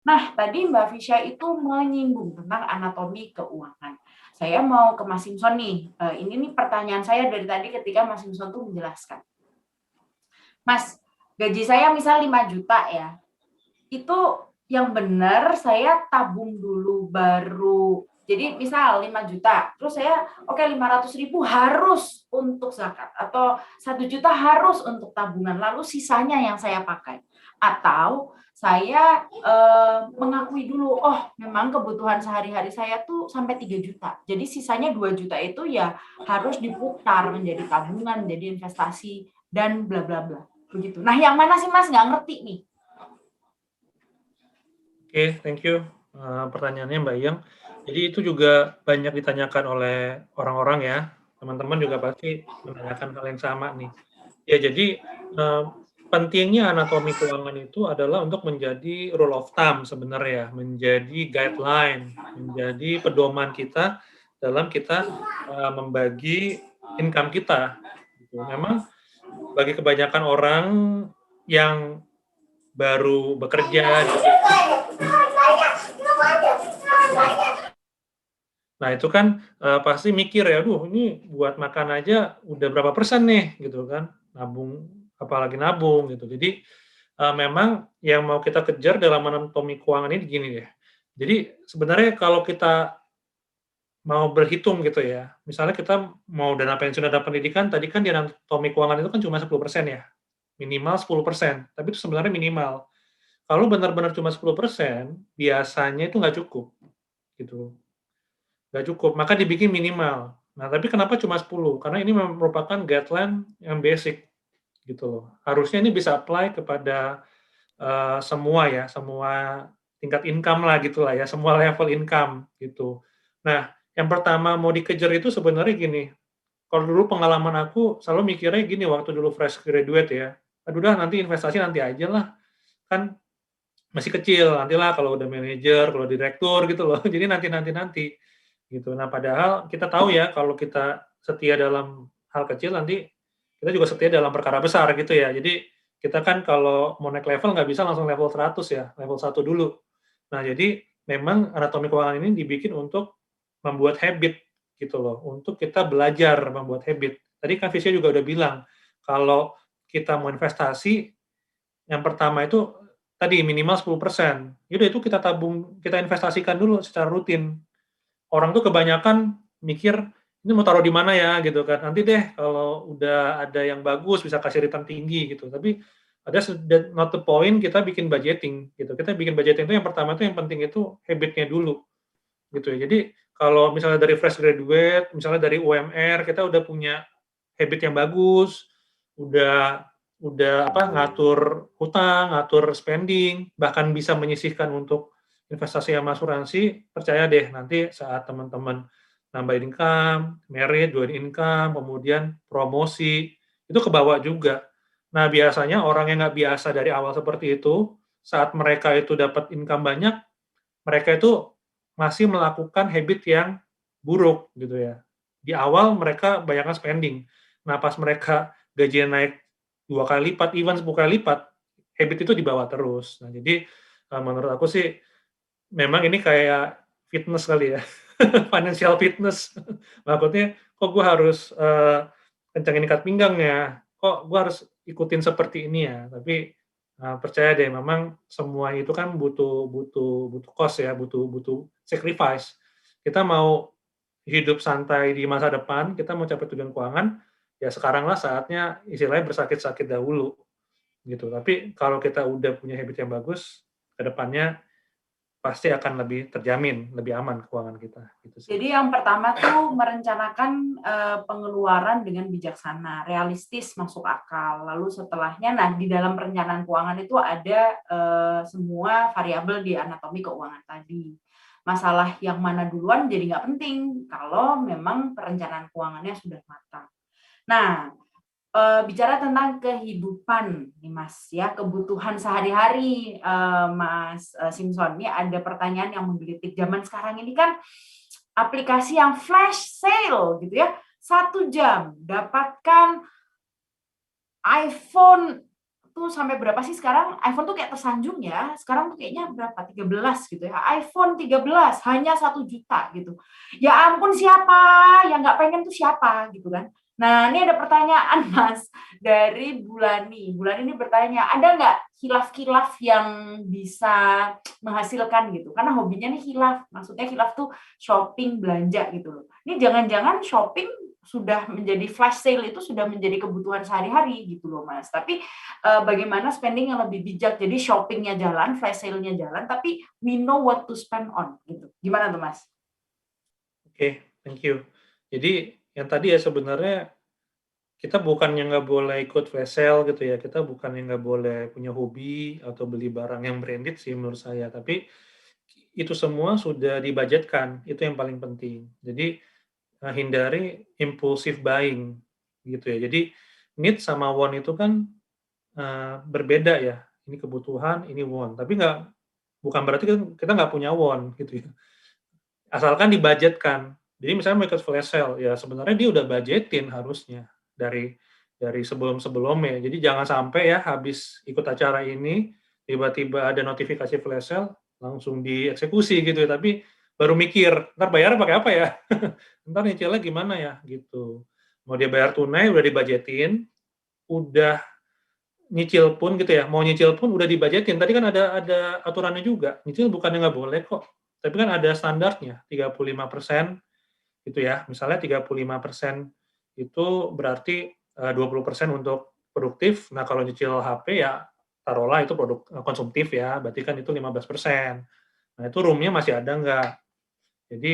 Nah, tadi Mbak Fisya itu menyinggung tentang anatomi keuangan. Saya mau ke Mas Simpson nih. Ini nih pertanyaan saya dari tadi ketika Mas Simpson tuh menjelaskan. Mas, gaji saya misal 5 juta ya. Itu yang benar saya tabung dulu baru. Jadi misal 5 juta, terus saya oke 500.000 harus untuk zakat atau 1 juta harus untuk tabungan, lalu sisanya yang saya pakai. Atau saya mengakui dulu, oh memang kebutuhan sehari-hari saya tuh sampai 3 juta. Jadi sisanya 2 juta itu ya harus diputar menjadi tabungan, menjadi investasi, dan bla bla bla. Begitu. Nah yang mana sih Mas nggak ngerti nih? Oke, thank you, pertanyaannya Mbak Iyang. Jadi itu juga banyak ditanyakan oleh orang-orang ya, teman-teman juga pasti menanyakan hal yang sama nih. Ya jadi, pentingnya anatomi keuangan itu adalah untuk menjadi rule of thumb sebenarnya, menjadi guideline, menjadi pedoman kita dalam kita, membagi income kita, gitu. Memang bagi kebanyakan orang yang baru bekerja gitu. Nah itu kan, pasti mikir ya, "Aduh ini buat makan aja udah berapa persen nih?" Gitu kan, nabung apalagi nabung gitu. Jadi, memang yang mau kita kejar dalam anatomi keuangan ini gini deh, jadi sebenarnya kalau kita mau berhitung gitu ya, misalnya kita mau dana pensiun, dana pendidikan, tadi kan di anatomi keuangan itu kan cuma 10% ya, minimal 10%, tapi itu sebenarnya minimal. Kalau benar-benar cuma 10%, biasanya itu nggak cukup, gitu. Nggak cukup, maka dibikin minimal. Nah, tapi kenapa cuma 10? Karena ini merupakan guideline yang basic, gitu loh. Harusnya ini bisa apply kepada, semua ya, semua tingkat income lah, gitulah ya, semua level income, gitu. Nah, yang pertama mau dikejar itu sebenarnya gini, kalau dulu pengalaman aku selalu mikirnya gini waktu dulu fresh graduate ya, "Aduh dah nanti investasi nanti aja lah, kan masih kecil, nantilah kalau udah manajer, kalau direktur," gitu loh. Jadi nanti, gitu. Nah, padahal kita tahu ya kalau kita setia dalam hal kecil, nanti kita juga setia dalam perkara besar gitu ya. Jadi kita kan kalau mau naik level nggak bisa langsung level 100 ya, level 1 dulu. Nah, jadi memang anatomi keuangan ini dibikin untuk membuat habit gitu loh, untuk kita belajar membuat habit. Tadi Kak Fisya juga udah bilang, kalau kita mau investasi, yang pertama itu tadi minimal 10%. Ya udah itu kita tabung, kita investasikan dulu secara rutin. Orang tuh kebanyakan mikir, "Ini mau taruh di mana ya?" Gitu kan. "Nanti deh kalau udah ada yang bagus bisa kasih return tinggi," gitu. Tapi ada not the point kita bikin budgeting gitu. Kita bikin budgeting itu yang pertama itu yang penting itu habit-nya dulu, gitu ya. Jadi kalau misalnya dari fresh graduate, misalnya dari UMR, kita udah punya habit yang bagus, udah ngatur hutang, ngatur spending, bahkan bisa menyisihkan untuk investasi sama asuransi, percaya deh nanti saat teman-teman nambah income, merit, join income, kemudian promosi, itu kebawa juga. Nah, biasanya orang yang nggak biasa dari awal seperti itu, saat mereka itu dapat income banyak, mereka itu masih melakukan habit yang buruk gitu ya. Di awal mereka banyakkan spending. Nah, pas mereka gajinya naik 2 kali lipat, even 10 kali lipat, habit itu dibawa terus. Nah, jadi, menurut aku sih memang ini kayak fitness kali ya, financial fitness. Maksudnya, kok gue harus, kencangin ikat pinggang ya, kok gue harus ikutin seperti ini ya. Tapi, percaya deh memang semua itu kan butuh butuh butuh cost ya, butuh butuh sacrifice. Kita mau hidup santai di masa depan, kita mau capai tujuan keuangan, ya sekaranglah saatnya istilahnya bersakit-sakit dahulu, gitu. Tapi kalau kita udah punya habit yang bagus, ke depannya pasti akan lebih terjamin, lebih aman keuangan kita, gitu sih. Jadi yang pertama tuh merencanakan pengeluaran dengan bijaksana, realistis, masuk akal. Lalu setelahnya, nah di dalam perencanaan keuangan itu ada semua variabel di anatomi keuangan tadi. Masalah yang mana duluan jadi nggak penting kalau memang perencanaan keuangannya sudah matang. Nah, bicara tentang kehidupan nih Mas ya, kebutuhan sehari-hari Mas Simpson, ini ada pertanyaan yang menggelitik. Zaman sekarang ini kan aplikasi yang flash sale gitu ya, 1 jam dapatkan iPhone itu sampai berapa sih sekarang? iPhone tuh kayak tersanjung ya. Sekarang tuh kayaknya berapa? 13 gitu ya. iPhone 13 hanya 1 juta gitu. Ya ampun, siapa yang nggak pengen tuh, siapa gitu kan. Nah, ini ada pertanyaan Mas dari Bulani. Bulani ini bertanya, ada nggak khilaf-khilaf yang bisa menghasilkan gitu? Karena hobinya nih khilaf. Maksudnya khilaf tuh shopping, belanja gitu loh. Ini jangan-jangan shopping sudah menjadi flash sale itu sudah menjadi kebutuhan sehari-hari gitu loh Mas. Tapi bagaimana spending yang lebih bijak. Jadi shoppingnya jalan, flash sale-nya jalan, tapi we know what to spend on gitu. Gimana tuh Mas? Oke, thank you. Jadi yang tadi ya sebenarnya kita bukannya nggak boleh ikut flash sale gitu ya, kita bukannya nggak boleh punya hobi atau beli barang yang branded sih menurut saya, tapi itu semua sudah dibudgetkan, itu yang paling penting. Jadi, hindari impulsive buying gitu ya. Jadi need sama want itu kan, berbeda ya, ini kebutuhan, ini want, tapi bukan berarti kan kita nggak punya want gitu ya, asalkan dibudgetkan. Jadi misalnya mau ikut flash sale, ya sebenarnya dia udah budgetin harusnya dari sebelum-sebelumnya. Jadi jangan sampai ya habis ikut acara ini, tiba-tiba ada notifikasi flash sale, langsung dieksekusi gitu ya, tapi baru mikir, "Entar bayarnya pakai apa ya? Entar nyicilnya gimana ya?" Gitu. Mau dia bayar tunai udah dibudgetin, udah nyicil pun gitu ya, mau nyicil pun udah dibudgetin. Tadi kan ada aturannya juga, nyicil bukannya nggak boleh kok, tapi kan ada standarnya, 35% gitu ya. Misalnya 35% itu berarti, 20% untuk produktif. Nah, kalau nyicil HP ya taruhlah itu produk, konsumtif ya, berarti kan itu 15%. Nah, itu room-nya masih ada nggak? Jadi,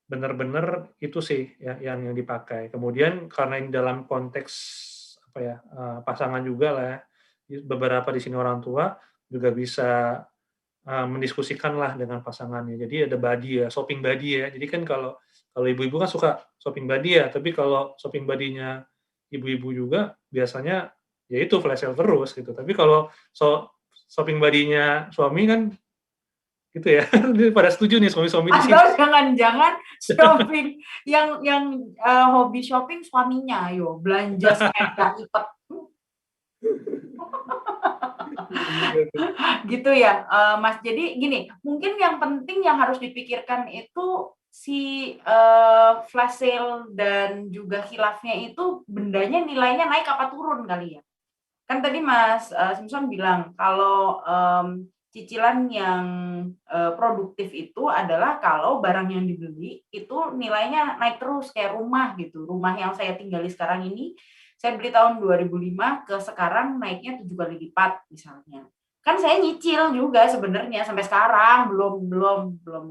bener-bener itu sih ya yang dipakai. Kemudian karena ini dalam konteks apa ya, pasangan juga lah ya, beberapa di sini orang tua juga bisa, mendiskusikan lah dengan pasangannya. Jadi ada buddy ya, shopping buddy ya. Jadi kan kalau kalau ibu-ibu kan suka shopping buddy ya, tapi kalau shopping buddy-nya ibu-ibu juga biasanya ya itu flash sale terus gitu. Tapi kalau shopping buddy-nya suami kan gitu ya, pada setuju nih suami-suami di sini. Atau jangan-jangan shopping yang hobi shopping suaminya, ayo belanja sepeda lipat gitu ya, Mas. Jadi gini, mungkin yang penting yang harus dipikirkan itu si flash sale dan juga khilafnya itu bendanya nilainya naik apa turun kali ya? Kan tadi Mas Simpson bilang kalau cicilan yang produktif itu adalah kalau barang yang dibeli itu nilainya naik terus kayak rumah gitu. Rumah yang saya tinggali sekarang ini saya beli tahun 2005 ke sekarang naiknya 7 kali lipat misalnya. Kan saya nyicil juga sebenarnya sampai sekarang belum belum belum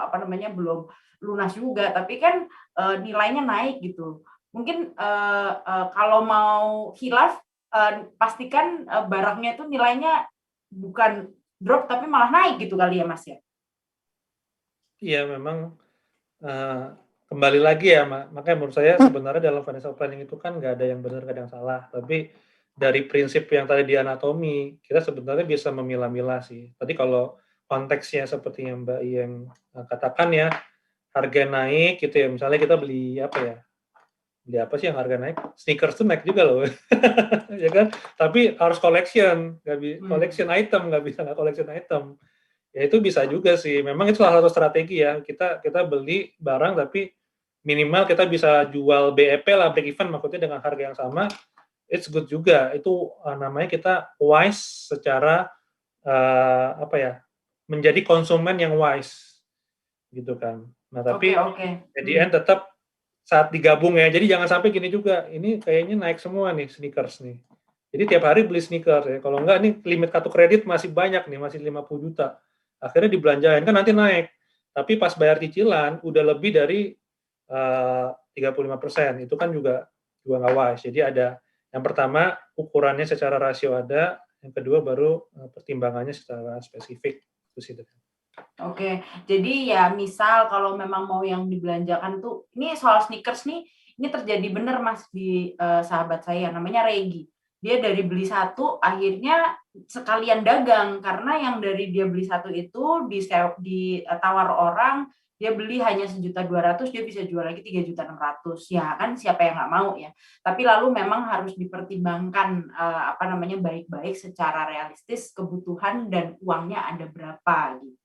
apa namanya belum lunas juga, tapi kan nilainya naik gitu. Mungkin kalau mau khilaf pastikan barangnya itu nilainya bukan drop tapi malah naik gitu kali ya Mas ya? Iya memang, eee, kembali lagi ya makanya menurut saya sebenarnya dalam financial planning itu kan nggak ada yang benar, nggak ada yang salah. Tapi dari prinsip yang tadi di anatomi, kita sebenarnya bisa memilah-milah sih. Tadi kalau konteksnya seperti yang Mbak yang katakan ya, harga naik gitu ya, misalnya kita beli apa ya, beli apa sih yang harga naik? Sneakers tuh naik juga loh, ya kan? Tapi harus collection, collection item, nggak bisa nggak collection item. Ya itu bisa juga sih, memang itu salah satu strategi ya, kita kita beli barang tapi minimal kita bisa jual BEP lah, break even maksudnya dengan harga yang sama, it's good juga. Itu, namanya kita wise secara, apa ya, menjadi konsumen yang wise, gitu kan. Nah Oke tapi oke. at the end tetap saat digabung ya, jadi jangan sampai gini juga, ini kayaknya naik semua nih sneakers nih. Jadi tiap hari beli sneakers ya, kalau enggak nih limit kartu kredit masih banyak nih, masih 50 juta. Akhirnya dibelanjain, kan nanti naik. Tapi pas bayar cicilan udah lebih dari 35%, itu kan juga nggak wise. Jadi ada yang pertama ukurannya secara rasio ada, yang kedua baru pertimbangannya secara spesifik itu sih. Oke, jadi ya misal kalau memang mau yang dibelanjakan tuh, ini soal sneakers nih, ini terjadi bener Mas di sahabat saya namanya Regi. dia dari beli satu akhirnya sekalian dagang, karena yang dari dia beli satu itu ditawar orang, dia beli hanya 1.200.000, dia bisa jual lagi 3.600.000. Ya kan siapa yang nggak mau ya. Tapi lalu memang harus dipertimbangkan baik-baik secara realistis kebutuhan dan uangnya ada berapa gitu.